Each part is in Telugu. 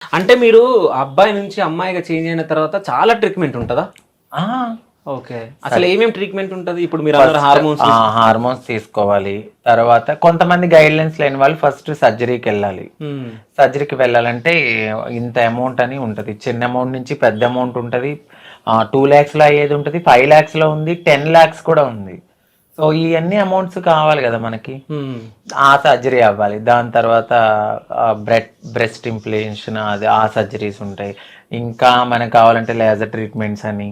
అంటే మీరు అబ్బాయి నుంచి అమ్మాయిగా చేంజ్ అయిన తర్వాత చాలా ట్రీట్మెంట్ ఉంటుందా? ఆ, ఓకే. అసలు ఏమేమి ట్రీట్మెంట్ ఉంటది? ఇప్పుడు మీరు అన్నారు హార్మోన్స్. హార్మోన్స్ తీసుకోవాలి. తర్వాత కొంతమంది గైడ్లైన్స్ లేని వాళ్ళు ఫస్ట్ సర్జరీకి వెళ్ళాలి. సర్జరీకి వెళ్ళాలంటే ఇంత అమౌంట్ అని ఉంటది. చిన్న అమౌంట్ నుంచి పెద్ద అమౌంట్ ఉంటది. 2 lakhs లో అయ్యేది ఉంటది, 5 lakhs లో ఉంది, 10 lakhs కూడా ఉంది. సో ఇవన్నీ అమౌంట్స్ కావాలి కదా మనకి. ఆ సర్జరీ అవ్వాలి. దాని తర్వాత బ్రెస్ట్ ఇంప్లాంటేషన్, అది ఆ సర్జరీస్ ఉంటాయి. ఇంకా మనకు కావాలంటే లేజర్ ట్రీట్మెంట్స్ అని,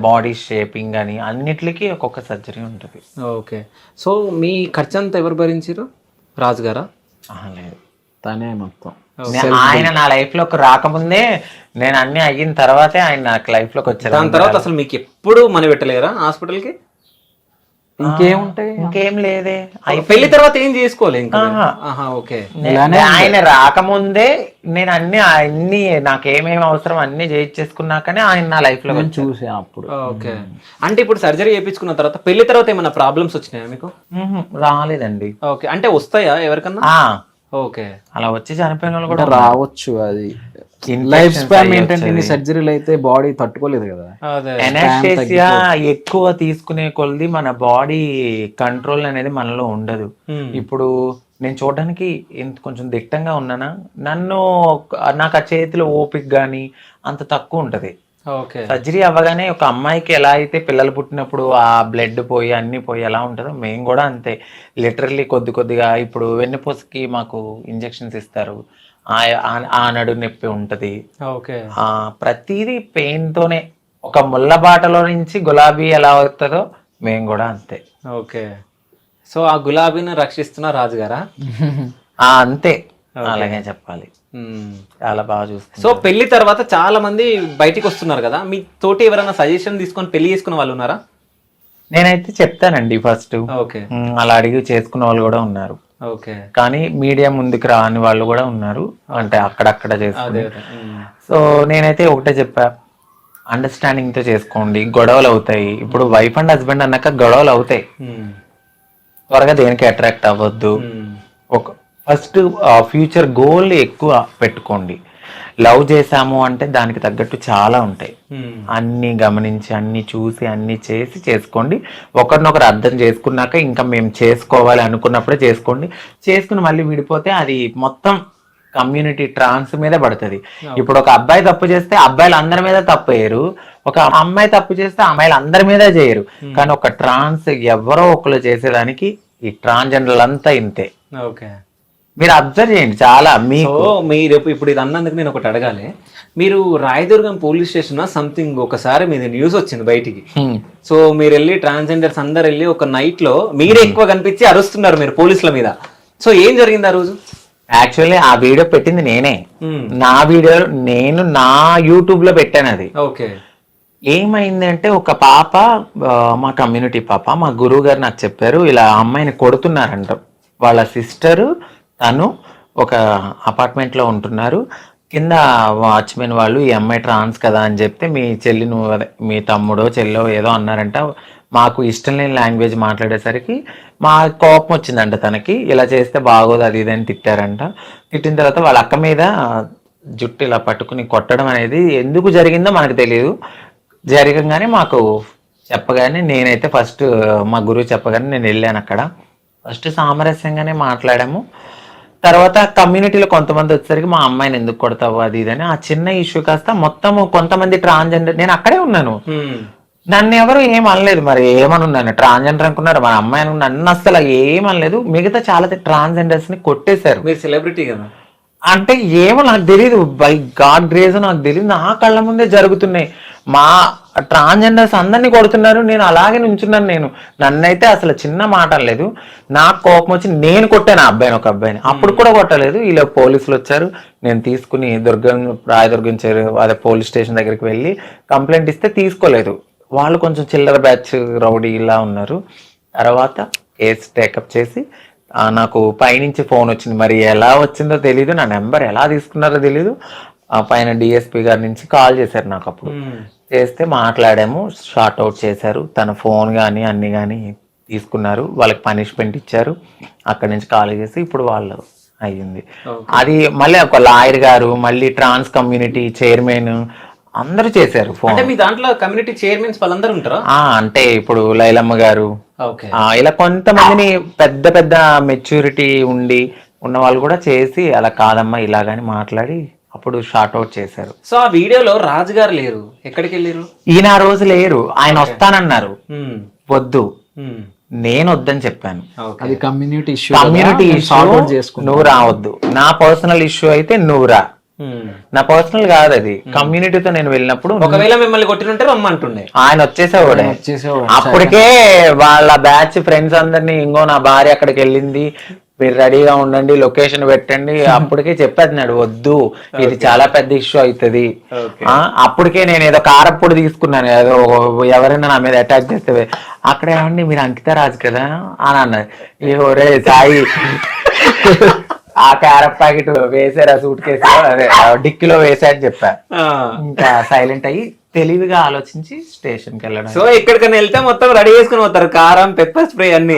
బాడీ షేపింగ్ అని, అన్నిటికీ ఒక్కొక్క సర్జరీ ఉంటుంది. ఓకే. సో మీ ఖర్చు అంతా ఎవరు భరించారు? రాజు గారా? లేదు, తనే మొత్తం. ఆయన నా లైఫ్ లోకి రాకముందే, నేను అన్ని అయిన తర్వాతే ఆయన నాకు లైఫ్ లోకి వచ్చారు. దాని తర్వాత అసలు మీకు ఎప్పుడు మనీ పెట్టలేరా హాస్పిటల్కి? ఇంకేముంటాయి, ఇంకేం లేదే. పెళ్లి తర్వాత ఏం చేసుకోవాలి ఇంకా? ఓకే. ఆయన రాకముందే నేను అన్ని నాకేమేమి అవసరం అన్ని చేయించేసుకున్నాకనే ఆయన నా లైఫ్ లో చూసా అప్పుడు. ఓకే. అంటే ఇప్పుడు సర్జరీ చేయించుకున్న తర్వాత పెళ్లి తర్వాత ఏమైనా ప్రాబ్లమ్స్ వచ్చినాయా మీకు? రాలేదండి. ఓకే. అంటే వస్తాయా ఎవరికన్నా? ఓకే. అలా వచ్చి చనిపోయిన వాళ్ళు కూడా రావచ్చు. అది లైఫ్ స్పాన్ ఏంటంటే ఇన్ని సర్జరీలు అయితే బాడీ తట్టుకోలేదు కదా. ఎనాస్థేసియా ఎక్కువ తీసుకునే కొలది మన బాడీ కంట్రోల్ అనేది మనలో ఉండదు. ఇప్పుడు నేను చూడడానికి కొంచెం దిట్టంగా ఉన్నానా, నాకు ఆ చేతిలో ఓపిక గానీ అంత తక్కువ ఉంటది. సర్జరీ అవ్వగానే ఒక అమ్మాయికి ఎలా అయితే పిల్లలు పుట్టినప్పుడు ఆ బ్లడ్ పోయి అన్ని పోయి ఎలా ఉంటుందో మేము కూడా అంతే. లిటరల్లీ కొద్దిగా ఇప్పుడు వెన్నెపూసకి మాకు ఇంజెక్షన్స్ ఇస్తారు, ఆ నడు నొప్పి ఉంటది. ప్రతిదీ పెయిన్ తోనే. ఒక ముళ్ళ బాటలో నుంచి గులాబీ ఎలా అవుతుందో మేము కూడా అంతే. ఓకే. సో ఆ గులాబీని రక్షిస్తున్న రాజుగారా? అంతే, అలాగే చెప్పాలి. చాలా బాగా చూస్తాను. సో పెళ్లి తర్వాత చాలా మంది బయటికి వస్తున్నారు కదా, మీ తోటి ఎవరైనా సజెషన్ తీసుకొని పెళ్లి చేసుకున్న వాళ్ళు ఉన్నారా? నేనైతే చెప్తానండి ఫస్ట్. అలా అడిగి చేసుకున్న వాళ్ళు కూడా ఉన్నారు. కానీ మీడియా ముందుకు రాని వాళ్ళు కూడా ఉన్నారు, అంటే అక్కడక్కడ చేసుకుని. సో నేనైతే ఒకటే చెప్పా, అండర్స్టాండింగ్ తో చేసుకోండి. గొడవలు అవుతాయి. ఇప్పుడు వైఫ్ అండ్ హస్బెండ్ అన్నాక గొడవలు అవుతాయి. త్వరగా దేనికి అట్రాక్ట్ అవ్వద్దు. ఫస్ట్ ఫ్యూచర్ గోల్ ఎక్కువ పెట్టుకోండి. లవ్ చేసాము అంటే దానికి తగ్గట్టు చాలా ఉంటాయి. అన్ని గమనించి, అన్ని చూసి, అన్ని చేసి చేసుకోండి. ఒకరినొకరు అర్థం చేసుకున్నాక ఇంకా మేము చేసుకోవాలి అనుకున్నప్పుడే చేసుకోండి. చేసుకుని మళ్ళీ విడిపోతే అది మొత్తం కమ్యూనిటీ ట్రాన్స్ మీద పడుతుంది. ఇప్పుడు ఒక అబ్బాయి తప్పు చేస్తే అబ్బాయిలు అందరి మీద తప్పు వేయరు, ఒక అమ్మాయి తప్పు చేస్తే అమ్మాయిలు అందరి మీద చేయరు. కానీ ఒక ట్రాన్స్ ఎవరో ఒకరు చేసేదానికి ఈ ట్రాన్స్జెండర్లు అంతా ఇంతే. మీరు అబ్జర్వ్ చేయండి. చాలా మీరు ఇప్పుడు ఇది అన్నందుకు నేను ఒకటి అడగాలి. మీరు రాయదుర్గం పోలీస్ స్టేషన్ సంథింగ్ ఒకసారి మీద న్యూస్ వచ్చింది బయటికి. సో మీరు వెళ్ళి ట్రాన్స్జెండర్స్ అందరు వెళ్ళి ఒక నైట్ లో మీరే ఎక్కువ కనిపించి అరుస్తున్నారు మీరు పోలీసుల మీద. సో ఏం జరిగింది ఆ రోజు? యాక్చువల్లీ ఆ వీడియో పెట్టింది నేనే. నా వీడియో నేను నా యూట్యూబ్ లో పెట్టాను అది. ఏమైందంటే ఒక పాప, మా కమ్యూనిటీ పాప, మా గురువు గారు నాకు చెప్పారు, ఇలా అమ్మాయిని కొడుతున్నారంట. వాళ్ళ సిస్టరు, తను ఒక అపార్ట్మెంట్ లో ఉంటున్నారు. కింద వాచ్మెన్ వాళ్ళు ఈ అమ్మాయి ట్రాన్స్ కదా అని చెప్తే మీ చెల్లి నువ్వు మీ తమ్ముడో చెల్లో ఏదో అన్నారంట. మాకు ఇష్టం లేని లాంగ్వేజ్ మాట్లాడేసరికి మా కోపం వచ్చిందంట తనకి. ఇలా చేస్తే బాగోదు అది ఇది అని తిట్టారంట. తిట్టిన తర్వాత వాళ్ళ అక్క మీద జుట్టు ఇలా పట్టుకుని కొట్టడం అనేది ఎందుకు జరిగిందో మనకు తెలియదు. జరగగానే మాకు చెప్పగానే నేనైతే ఫస్ట్ మా గురువు చెప్పగానే నేను వెళ్ళాను. అక్కడ ఫస్ట్ సామరస్యంగానే మాట్లాడాము. తర్వాత కమ్యూనిటీలో కొంతమంది వచ్చేసరికి మా అమ్మాయిని ఎందుకు కొడతావు అది ఇదని ఆ చిన్న ఇష్యూ కాస్త మొత్తం కొంతమంది ట్రాన్స్జెండర్, నేను అక్కడే ఉన్నాను, నన్ను ఎవరు ఏం అనలేదు. మరి ఏమనున్నాను, ట్రాన్స్జెండర్ అనుకున్నారు, మన అమ్మాయి అనుకున్నారు, నన్ను అసలు ఏమనలేదు. మిగతా చాలా ట్రాన్స్జెండర్స్ ని కొట్టేశారు. మీరు సెలబ్రిటీ కదా అంటే ఏమో నాకు తెలియదు, బై గాడ్ గ్రేజ్ నాకు తెలియదు, నా కళ్ళ ముందే జరుగుతున్నాయి. మా ట్రాన్స్జెండర్స్ అందరినీ కొడుతున్నారు, నేను అలాగే నుంచున్నాను. నన్నైతే అసలు చిన్న మాట అనలేదు. నాకు కోపం వచ్చి నేను కొట్టాను ఆ అబ్బాయిని, ఒక అబ్బాయిని. అప్పుడు కూడా కొట్టలేదు. ఇలా పోలీసులు వచ్చారు, నేను తీసుకుని రాయదుర్గం అదే పోలీస్ స్టేషన్ దగ్గరికి వెళ్ళి కంప్లైంట్ ఇస్తే తీసుకోలేదు. వాళ్ళు కొంచెం చిల్లర బ్యాచ్ రౌడీ ఇలా ఉన్నారు. తర్వాత కేసు టేకప్ చేసి నాకు పైనుంచి ఫోన్ వచ్చింది. మరి ఎలా వచ్చిందో తెలీదు, నా నెంబర్ ఎలా తీసుకున్నారో తెలీదు. పైన డిఎస్పీ గారి నుంచి కాల్ చేశారు నాకు. అప్పుడు చేస్తే మాట్లాడాము, షార్ట్ అవుట్ చేశారు. తన ఫోన్ కానీ అన్ని కానీ తీసుకున్నారు. వాళ్ళకి పనిష్మెంట్ ఇచ్చారు. అక్కడి నుంచి కాల్ చేసి ఇప్పుడు వాళ్ళు అయ్యింది. అది మళ్ళీ ఒక లాయర్ గారు, మళ్ళీ ట్రాన్స్ కమ్యూనిటీ చైర్మన్ అందరూ చేశారు ఫోన్. అంటే మీ దాంట్లో కమ్యూనిటీ చైర్మన్స్ వాళ్ళందరూ ఉంటారా? అంటే ఇప్పుడు లైలమ్మ గారు, ఇలా కొంతమందిని పెద్ద పెద్ద మెచ్యూరిటీ ఉన్న వాళ్ళు కూడా చేసి అలా కాదమ్మా ఇలాగని మాట్లాడి అప్పుడు షార్ట్ అవుట్ చేశారు. సో ఆ వీడియోలో రాజు గారు లేరు, ఎక్కడికి వెళ్ళారు? ఈయన ఆ రోజు లేరు, ఆయన వస్తానన్నారు. వద్దు, నేను వద్దని చెప్పాను. అది కమ్యూనిటీ ఇష్యూ, నువ్వు రావద్దు. నా పర్సనల్ ఇష్యూ అయితే నువ్వు రా, నా పర్సనల్ కాదు అది. కమ్యూనిటీతో నేను వెళ్ళినప్పుడు ఒకవేళ మిమ్మల్ని కొట్టినుంటే రమ్మంటుండే, ఆయన వచ్చేసేవాడు. అప్పటికే వాళ్ళ బ్యాచ్ ఫ్రెండ్స్ అందరినీ, ఇంకో నా భార్య అక్కడికి వెళ్ళింది, మీరు రెడీగా ఉండండి, లొకేషన్ పెట్టండి, అప్పటికే చెప్పేస్తున్నాడు వద్దు, ఇది చాలా పెద్ద ఇష్యూ అవుతుంది. అప్పటికే నేను ఏదో కారప్పుడు తీసుకున్నాను, ఏదో ఎవరైనా నా మీద అటాక్ చేస్తే అక్కడ ఏమండి మీరు అంకిత రాజు కదా అని అన్నారు. ఒరే సాయి, ఆ క్యారెట్ ప్యాకెట్ వేసారు ఆ సూట్ కేసు, అదే డిక్కీలో వేసారని చెప్పా. ఇంకా సైలెంట్ అయ్యి తెలివిగా ఆలోచించి స్టేషన్ కి వెళ్ళడం. సో ఎక్కడికైనా వెళ్తే మొత్తం రెడీ చేసుకుని పోతారు, కారం, పెప్పర్ స్ప్రే అన్ని.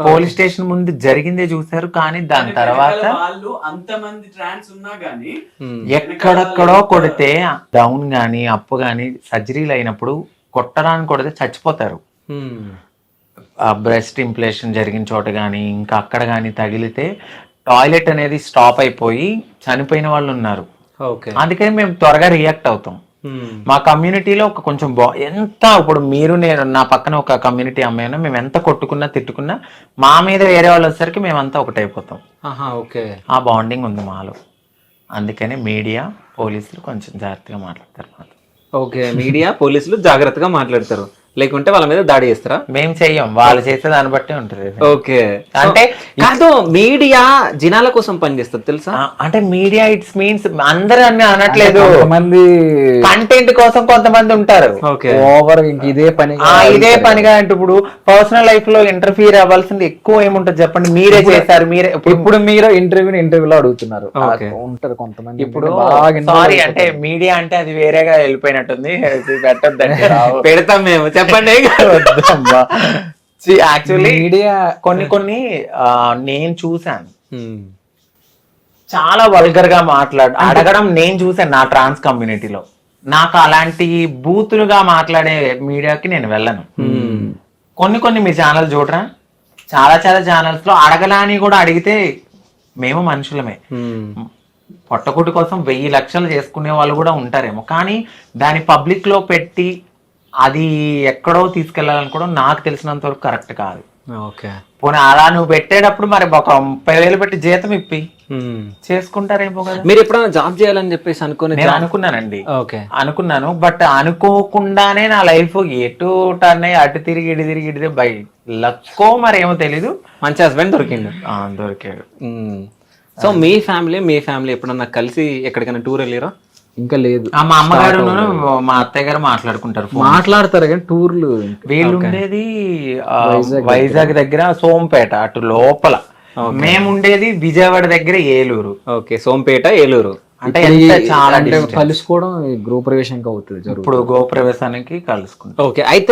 పోలీస్ స్టేషన్ ముందు జరిగిందే చూసారు, కానీ దాని తర్వాత ఎక్కడెక్కడో కొడితే డౌన్ గాని అప్పు గాని సర్జరీలు అయినప్పుడు కొట్టడానికి కొడితే చచ్చిపోతారు. బ్రెస్ట్ ఇంప్లేషన్ జరిగిన చోట గానీ ఇంకా అక్కడ గానీ తగిలితే టాయిలెట్ అనేది స్టాప్ అయిపోయి చనిపోయిన వాళ్ళు ఉన్నారు. అందుకని మేము త్వరగా రియాక్ట్ అవుతాం. మా కమ్యూనిటీలో ఒక కొంచెం ఎంత ఇప్పుడు మీరు నేను నా పక్కన ఒక కమ్యూనిటీ అమ్మాయినా మేము ఎంత కొట్టుకున్నా తిట్టుకున్నా మా మీద వేరే వాళ్ళు వచ్చేసరికి మేమంతా ఒకటైపోతాం. ఆ బాండింగ్ ఉంది మాలో. అందుకని మీడియా పోలీసులు కొంచెం జాగ్రత్తగా మాట్లాడతారు. ఓకే, మీడియా పోలీసులు జాగ్రత్తగా మాట్లాడతారు, లేకుంటే వాళ్ళ మీద దాడి చేస్తారా? మేము చెయ్యం, వాళ్ళు చేసే దాన్ని బట్టి ఉంటది. ఓకే, అంటే కాదు మీడియా జనాల కోసం పనిచేస్తుంది తెలుసా? అంటే మీడియా ఇట్స్ మీన్స్ అందరూ అన్ని అనట్లేదు, కొంతమంది కంటెంట్ కోసం కొంతమంది ఉంటారు. ఓవర్ ఇదే పనిగా అంటే ఇప్పుడు పర్సనల్ లైఫ్ లో ఇంటర్ఫియర్ అవ్వాల్సింది ఎక్కువ ఏముంటది చెప్పండి. మీరే చేశారు, మీరే ఇప్పుడు మీరు ఇంటర్వ్యూలో అడుగుతున్నారు, ఉంటారు కొంతమంది. ఇప్పుడు సారీ అంటే మీడియా అంటే అది వేరేగా వెళ్ళిపోయినట్టుంది, పెట్టద్దండి. పెడతాం మేము, చెప్పండి. యాక్చువల్లీ మీడియా కొన్ని నేను చూసాను, చాలా వల్గర్ గా అడగడం నేను చూసాను నా ట్రాన్స్ కమ్యూనిటీలో. నాకు అలాంటి బూతులుగా మాట్లాడే మీడియాకి నేను వెళ్ళను. కొన్ని మీ ఛానల్ చూడరా, చాలా ఛానల్స్ లో అడగలాని కూడా అడిగితే మేము మనుషులమే, పొట్టకుటి కోసం 1000 లక్షలు చేసుకునే వాళ్ళు కూడా ఉంటారేమో, కానీ దాన్ని పబ్లిక్ లో పెట్టి అది ఎక్కడో తీసుకెళ్లాలనుకోవడం నాకు తెలిసినంత వరకు కరెక్ట్ కాదు. పోనీ అలా నువ్వు పెట్టేటప్పుడు మరి ఒక 30,000 పెట్టి జీతం ఇప్పి చేసుకుంటారేమో కదా. మీరు ఎప్పుడైనా జాబ్ చేయాలని చెప్పేసి అనుకున్నానండి, అనుకున్నాను. బట్ అనుకోకుండానే నా లైఫ్ ఎటు టర్న్ అయ్యి అటు తిరిగి ఇటు తిరిగి బై లక్కో మరేమో తెలీదు, మంచి హస్బెండ్ దొరికాడు. సో మీ ఫ్యామిలీ ఎప్పుడన్నా కలిసి ఎక్కడికైనా టూర్ వెళ్ళారా? ఇంకా లేదు. మా అమ్మగారు మా అత్తయ్య గారు మాట్లాడతారు కానీ టూర్లు. వీళ్ళు ఉండేది వైజాగ్ దగ్గర సోంపేట అటు లోపల, మేము ఉండేది విజయవాడ దగ్గర ఏలూరు. ఓకే, సోంపేట ఏలూరు అంటే చాలా కలుసుకోవడం గృహప్రవేశానికి అవుతుంది. ఇప్పుడు గృహప్రవేశానికి కలుసుకుంటాం. ఓకే, అయితే